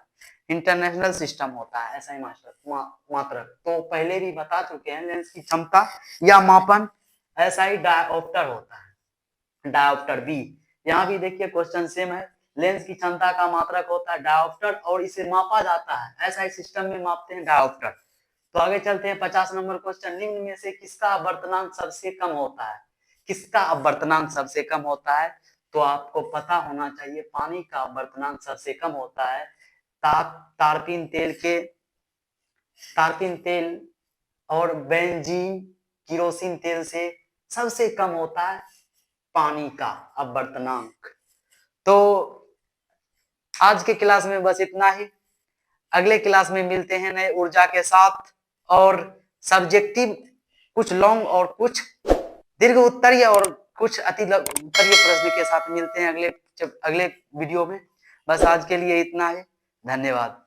इंटरनेशनल सिस्टम होता है एसआई मात्रक। तो पहले भी बता चुके हैं, लेंस की क्षमता या मापन एसआई डायोप्टर होता है, डायोप्टर। बी, यहाँ भी देखिए क्वेश्चन सेम है, लेंस की क्षमता का मात्रक होता है डायोप्टर और इसे मापा जाता है एसआई सिस्टम में मापते हैं डायोप्टर। तो आगे चलते हैं 50 नंबर क्वेश्चन, निम्न में से किसका अपवर्तनांक सबसे कम होता है? किसका अपवर्तनांक सबसे कम होता है? तो आपको पता होना चाहिए, पानी का अपवर्तनांक सबसे कम होता है तारपीन तेल और बेंजीन किरोसिन तेल से सबसे कम होता है पानी का अपवर्तनांक। तो आज के क्लास में बस इतना ही, अगले क्लास में मिलते हैं नए ऊर्जा के साथ और सब्जेक्टिव कुछ लॉन्ग और कुछ दीर्घ उत्तरीय और कुछ अति उत्तरीय प्रश्न के साथ मिलते हैं अगले वीडियो में। बस आज के लिए इतना है, धन्यवाद।